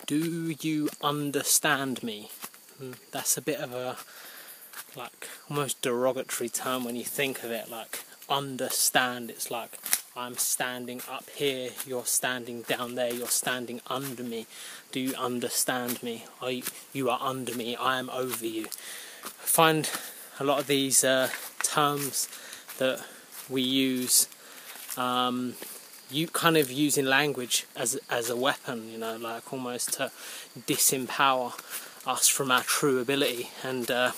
do you understand me? That's a bit of a like almost derogatory term when you think of it. Like understand, it's like I'm standing up here, you're standing down there, you're standing under me. Do you understand me? You are under me, I am over you. I find a lot of these terms that we use, you kind of using language as a weapon, you know, like almost to disempower us from our true ability. And I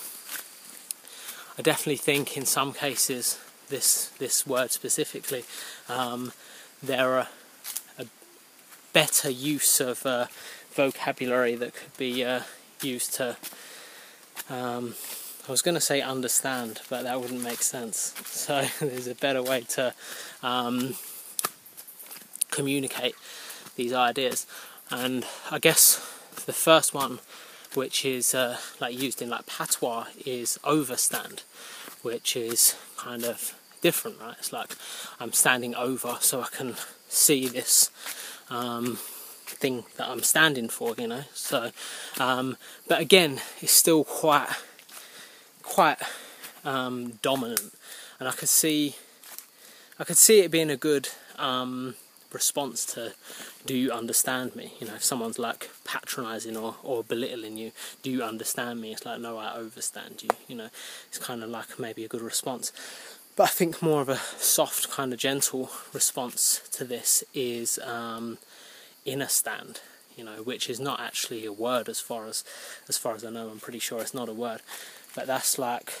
definitely think in some cases, this word specifically, there are a better use of vocabulary that could be used to, I was going to say understand, but that wouldn't make sense. So there's a better way to communicate these ideas. And I guess the first one, which is like used in like patois, is overstand, which is kind of different, right? It's like I'm standing over so I can see this thing that I'm standing for, you know. So but again, it's still quite dominant, and I could see it being a good response to do you understand me. You know, if someone's like patronising or belittling you, do you understand me? It's like, no, I overstand you. You know, it's kind of like maybe a good response. But I think more of a soft kind of gentle response to this is Innerstand, you know, which is not actually a word as far as I know. I'm pretty sure it's not a word, but that's like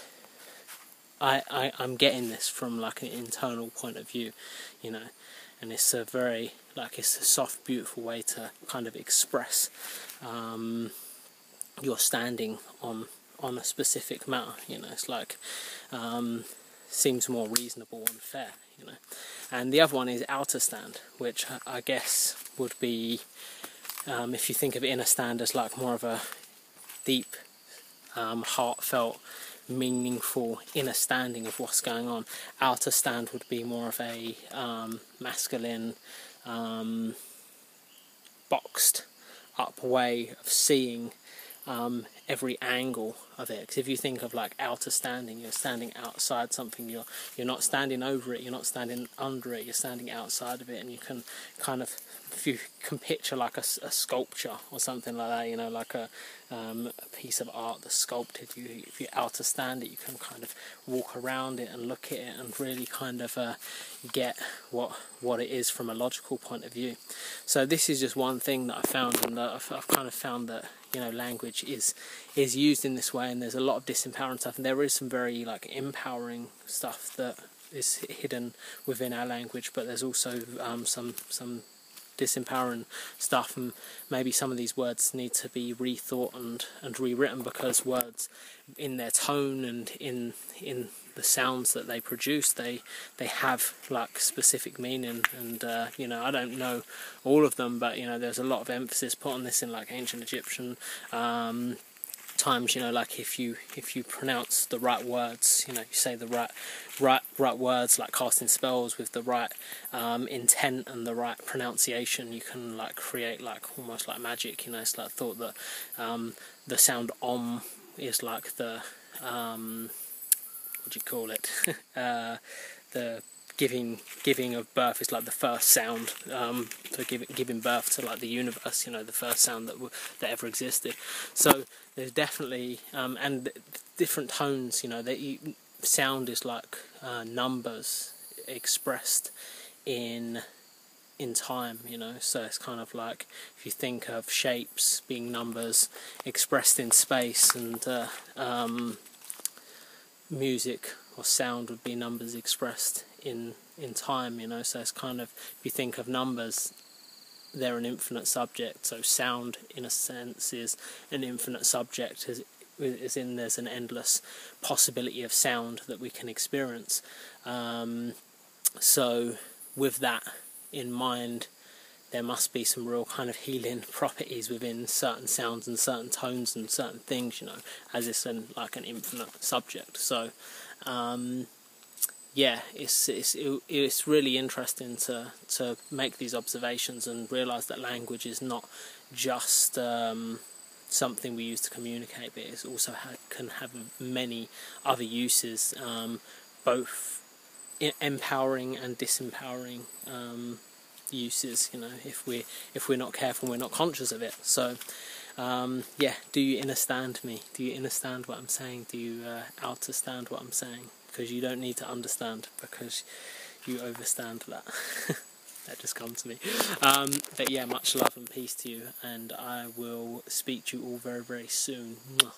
I'm getting this from like an internal point of view, you know. And it's a very, like, it's a soft, beautiful way to kind of express your standing on a specific matter, you know. It's like, seems more reasonable and fair, you know. And the other one is outer stand, which I guess would be, if you think of inner stand as like more of a deep, heartfelt, meaningful inner standing of what's going on. Outer stand would be more of a masculine, boxed up way of seeing every angle of it. Because if you think of like outer standing, you're standing outside something, you're not standing over it, you're not standing under it, you're standing outside of it. And you can kind of, if you can picture like a sculpture or something like that, you know, like a piece of art that's sculpted, if you outer stand it, you can kind of walk around it and look at it and really kind of get what it is from a logical point of view. So this is just one thing that I found, and that I've kind of found that, you know, language is used in this way, and there's a lot of disempowering stuff, and there is some very like empowering stuff that is hidden within our language, but there's also some disempowering stuff, and maybe some of these words need to be rethought and rewritten, because words in their tone and in the sounds that they produce, they have like specific meaning, and you know, I don't know all of them, but you know, there's a lot of emphasis put on this in like ancient Egyptian times, you know, like if you pronounce the right words, you know, you say the right words, like casting spells with the right intent and the right pronunciation, you can like create like almost like magic, you know. It's like thought that the sound om is like the what do you call it, the giving of birth is like the first sound for giving birth to like the universe, you know, the first sound that ever existed. So there's definitely and different tones, you know, sound is like numbers expressed in time, you know. So it's kind of like if you think of shapes being numbers expressed in space, and music or sound would be numbers expressed in time, you know. So it's kind of, if you think of numbers, they're an infinite subject, so sound in a sense is an infinite subject, as in there's an endless possibility of sound that we can experience. So with that in mind, there must be some real kind of healing properties within certain sounds and certain tones and certain things, you know, as it's like an infinite subject. So yeah, it's really interesting to make these observations and realise that language is not just something we use to communicate, but it also can have many other uses, both empowering and disempowering uses. You know, if we're not careful, we're not conscious of it. So yeah, do you understand me? Do you understand what I'm saying? Do you understand what I'm saying? Because you don't need to understand, because you overstand that. That just comes to me. But yeah, much love and peace to you, and I will speak to you all very, very soon. Mwah.